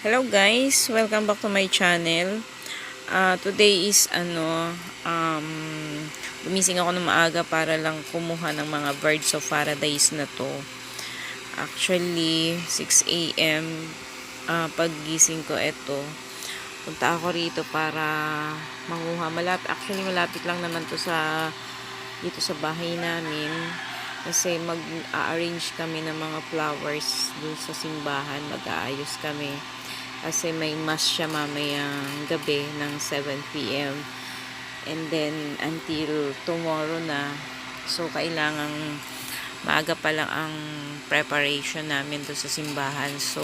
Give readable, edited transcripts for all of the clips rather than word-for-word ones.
Hello guys, welcome back to my channel. Today is gumising ako ng maaga para lang kumuha ng mga birds of paradise na to. Actually, 6 AM paggising ko eto. Punta ako rito para manguha. Malapit lang naman to dito sa bahay namin. Kasi mag-arrange kami ng mga flowers dun sa simbahan. Mag-aayos kami. Kasi may mass siya mamayang gabi ng 7 PM. And then, until tomorrow na. So, kailangang maaga pa lang ang preparation namin doon sa simbahan. So,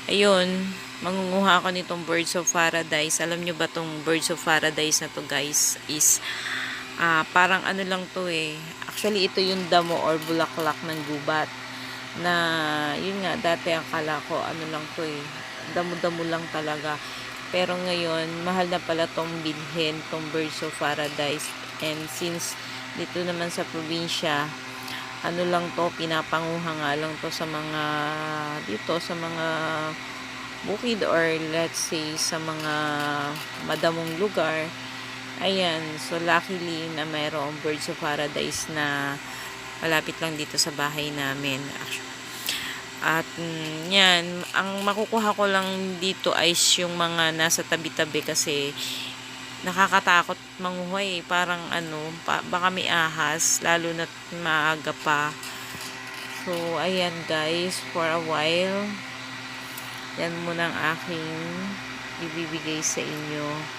ayun. Mangunguha ako nitong birds of paradise. Alam nyo ba tong birds of paradise na to guys? Is, parang ano lang to eh. Actually, ito yung damo or bulaklak ng gubat. Na, yun nga, dati akala ko ano lang to eh. Damo-damo lang talaga. Pero ngayon, mahal na pala tong bilhin, tong birds of paradise. And since dito naman sa probinsya, ano lang to, pinapanguha nga lang to sa mga, dito sa mga bukid or let's say sa mga madamong lugar. Ayan, so luckily na mayroong birds of paradise na malapit lang dito sa bahay namin. At yan, ang makukuha ko lang dito ay yung mga nasa tabi-tabi kasi nakakatakot manguhay. Parang baka may ahas, lalo na maaga pa. So, ayan guys, for a while, yan muna ang aking ibibigay sa inyo.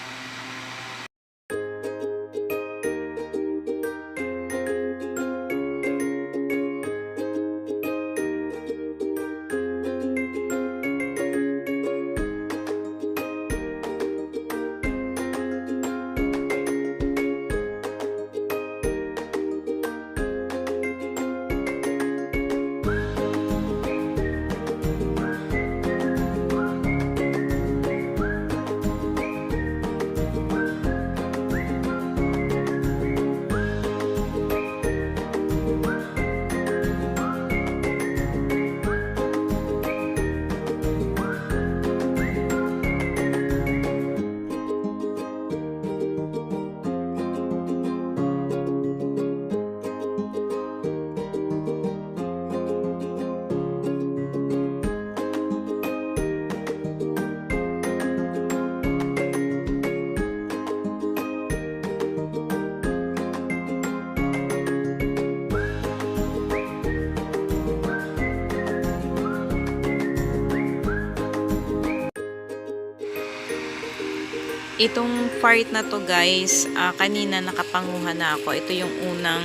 Itong part na to guys, kanina nakapanguha na ako. Ito yung unang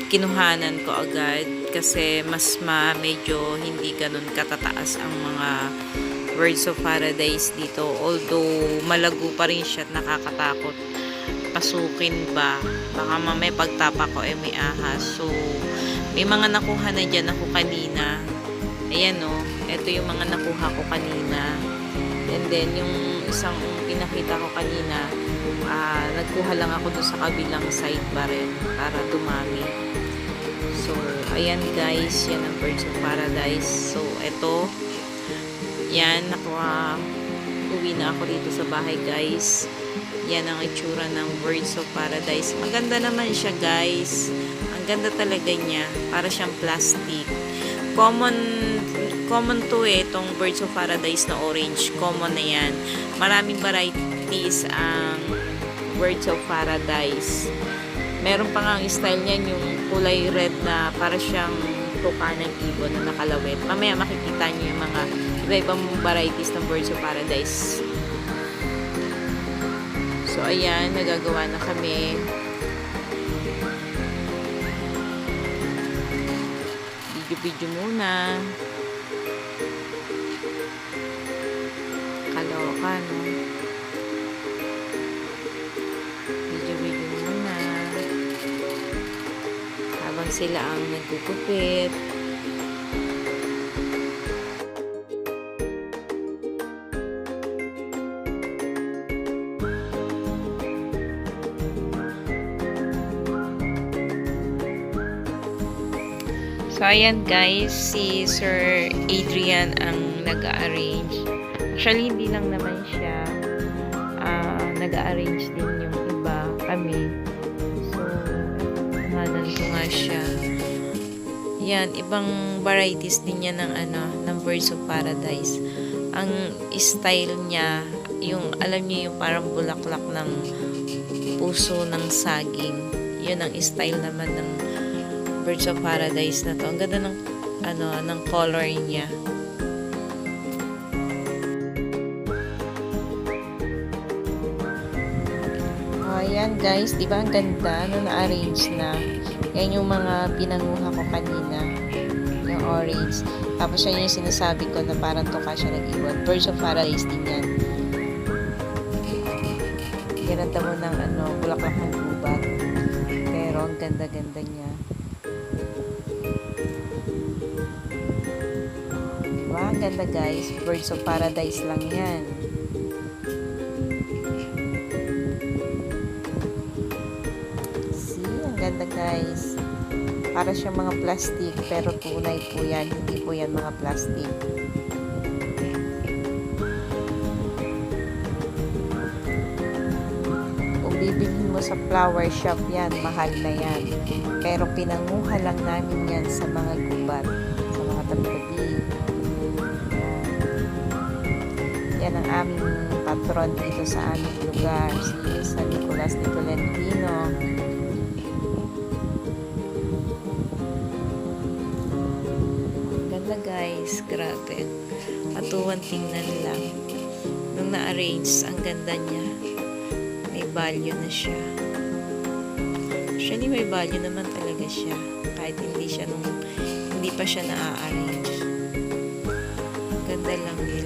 kinuhanan ko agad kasi medyo hindi ganun katataas ang mga birds of paradise dito. Although malago pa rin siya at nakakatakot pasukin ba. Baka mamaya pagtapa ko may ahas. So, may mga nakuha na dyan ako kanina. Ayan o, ito yung mga nakuha ko kanina. And then, yung isang pinakita ko kanina, nagkuha lang ako doon sa kabilang side pa rin para dumami. So, ayan guys, yan ang birds of paradise. So, eto, yan, uwi na ako dito sa bahay guys. Yan ang itsura ng birds of paradise. Maganda naman siya guys. Ang ganda talaga niya. Para siyang plastic. Common to itong birds of paradise na orange. Common na yan. Maraming varieties ang birds of paradise. Meron pa nga ang style niyan, yung kulay red na para siyang tuka ng ibon na nakalawit. Mamaya makikita niyo yung mga iba-ibang varieties ng birds of paradise. So, ayan, nagagawa na kami. Video muna. Kaloka, no? Video muna. Habang sila ang nagkukupit. So, ayan guys, si Sir Adrian ang nag-arrange. Actually, hindi lang naman siya. Nag-arrange din yung iba, kami. So, pangalan ko nga siya. Yan, ibang varieties din niya ng ng Birds of Paradise. Ang style niya, yung alam niyo yung parang bulaklak ng puso ng saging. Yun ang style naman ng Birds of Paradise na to. Ang ganda ng ng color niya. Ayan guys, di ba ang ganda no, na-arrange na. Yan yung mga pinanguha ko kanina. Yung orange. Tapos yan yung sinasabi ko na parang tuka siya nag-iwan. Birds of Paradise din yan. Ginanta mo ng bulaklak ng gubat. Pero ang ganda-ganda niya. Diba? Ang ganda guys. Birds of Paradise lang yan. Ganda guys. Para siyang mga plastic pero tunay po yan. Hindi po yan mga plastic. Kung bibilhin mo sa flower shop yan, mahal na yan. Pero pinanguha lang namin yan sa mga gubat. Sa mga tabi-tabi. Yan ang aming patron dito sa aming lugar. Si San Nicolas de Tolentino. Guys, grabe. Matuwan tingnan lang. Nung na-arrange, ang ganda niya. May value na siya. Actually, may value naman talaga siya. Kahit hindi pa siya na-arrange. Ganda lang niya.